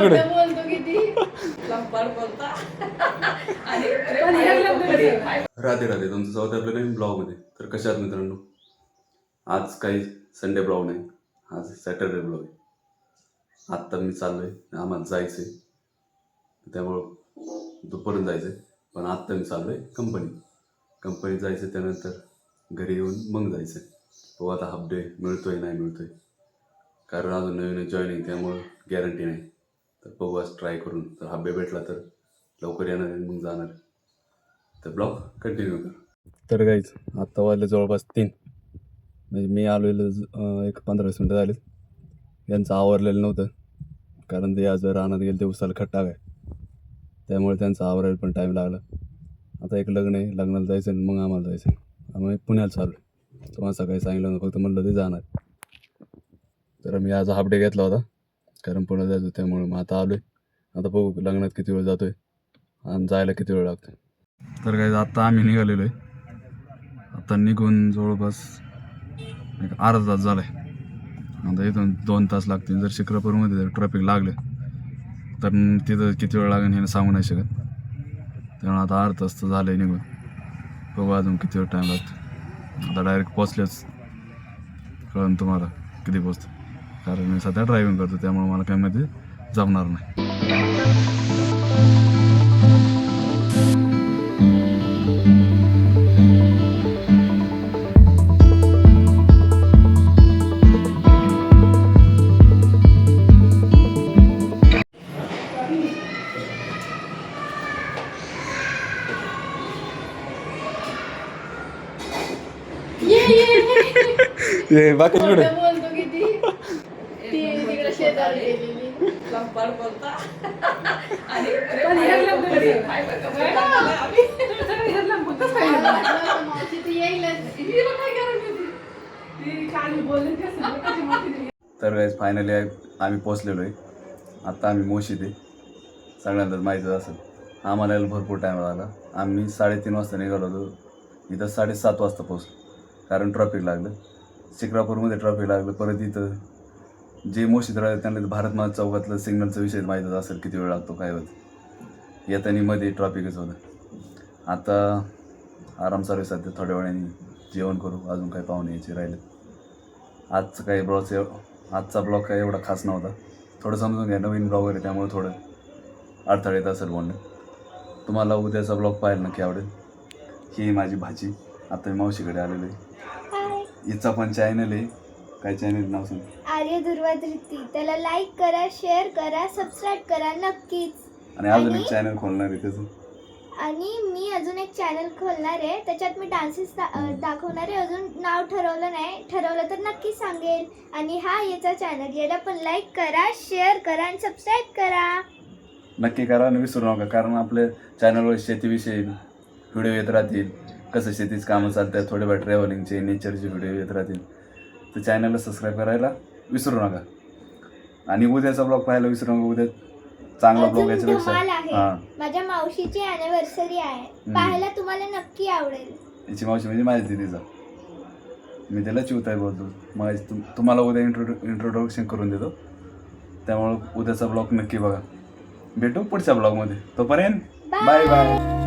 कुठे राधे राधे तुमचं स्वागत आपल्या नवीन ब्लॉगमध्ये. तर कशा आहात मित्रांनो? आज काही संडे ब्लॉग नाही, आज सॅटरडे ब्लॉग आहे. आत्ता मी चाललोय, आम्हाला जायचंय, त्यामुळं दुपारून जायचंय. पण आत्ता मी चाललोय कंपनीत जायचं, त्यानंतर घरी येऊन मग जायचं. तो आता हाफ डे मिळतोय नाही मिळतोय, कारण अजून नवीन जॉईनिंग, त्यामुळं गॅरंटी नाही. तर बघू आज ट्राय करून, तर हाफ डे भेटला तर लवकर येणार आणि मग जाणार. तर ब्लॉग कंटिन्यू कर. तर गाईज आत्ता वाजले जवळपास 3, म्हणजे मी आलेलं एक 15-20 मिनटं झालीत. यांचं आवरलेलं नव्हतं, कारण ते आज रानात गेले, ते उसाला खत टाकाय, त्यामुळे त्यांचं आवरायला पण टाईम लागला. आता एक लग्न आहे, लग्नाला जायचं आणि मग आम्हाला जायचं. आम्ही पुण्याला चाललो आहे. तुम्हाला सकाळी सांगितलं ना, फक्त म्हणलं ते जाणार. तर मी आज हाफ डे घेतला होता, कारण पुण्याला जायचं, त्यामुळे मग आता आलो आहे. आता बघू लग्नात किती वेळ जातो आहे आणि जायला किती वेळ लागतो. तर काय आत्ता आम्ही निघालेलो आहे. आता निघून जवळपास एक अर्धा तास झाला आहे. आता इथून 2 तास लागतील. जर शिक्रापूरमध्ये जर ट्रॅफिक लागलं तर तिथं किती वेळ लागेल हे सांगू नाही शकत. त्यामुळे आता अर्धा तास तर झालं आहे निघून. बघू अजून किती वेळ टाईम लागतो. आता डायरेक्ट पोचलेच कळून तुम्हाला किती पोचतं, कारण मी सध्या ड्रायव्हिंग करतो, त्यामुळे मला काही मध्ये जमणार नाही. बाकी कुठे तर गाईज फायनली आम्ही पोचलेलो आहे. आता आम्ही मोशीत आहे. सगळ्यांनाच माहीतच असेल. आम्हाला यायला भरपूर टाईम झाला. आम्ही 3:30 वाजता निघालो होतो, इथं 7:30 वाजता पोचलो, कारण ट्रॅफिक लागलं. शिक्रापूरमध्ये ट्रॅफिक लागलं. परत इथं जे मोशीत राहिले त्यांना भारतमाला चौकातलं सिग्नलचा विषय माहीतच असेल, किती वेळ लागतो काय होतं. येताना मध्ये ट्रॅफिकच होतं. आता आराम चालू आहे सध्या. थोड्या वेळाने जेवण करू. अजून काही पाहुणे यायचे राहिले. आजचा ब्लॉग काय एवढा खास नव्हता. थोडं समजून घ्या, नवीन ब्लॉगर आहे, त्यामुळे थोडं अडथळे येत असेल बोलणं. तुम्हाला उद्याचा ब्लॉग पाहायला नक्की आवडेल. ही माझी भाची. आता मी मावशीकडे आलेलो आहे. हिचा पण चॅनल आहे. काय चॅनल नाव सांग? आर्य दुर्वा धृती. त्याला लाईक करा, शेअर करा, सबस्क्राईब करा नक्कीच. आणि अजून एक चॅनल खोलणार आहे त्याचं. आणि मी अजून एक चॅनल खोलणार आहे, त्याच्यात मी डान्सेस दाखवणार आहे. अजून नाव ठरवलं नाही, ठरवलं तर नक्की सांगेल. आणि हा याचा चॅनल, याला पण लाईक करा, शेअर करा आणि सबस्क्राईब करा. नक्की करा आणि विसरू नका, कारण आपल्या चॅनलवर शेतीविषयी व्हिडिओ येत राहतील. कसं शेतीच कामं चालतात, थोडेफार ट्रॅव्हलिंगचे, नेचरचे व्हिडिओ येत राहतील. तर चॅनलला सबस्क्राईब करायला विसरू नका. आणि उद्याचा ब्लॉग पाहायला विसरू नका. उद्या चांगला ब्लॉग याच्यापेक्षा. हां, माझ्या मावशीची अॅनिव्हर्सरी आहे, पाहायला तुम्हाला नक्की आवडेल. याची मावशी म्हणजे माझ्या दिदीचा. मी त्याला चिवताय बोलतो. मग तुम्हाला उद्या इंट्रोडक्शन करून देतो. त्यामुळं उद्याचा ब्लॉग नक्की बघा. भेटू पुढच्या ब्लॉगमध्ये. तोपर्यंत बाय बाय.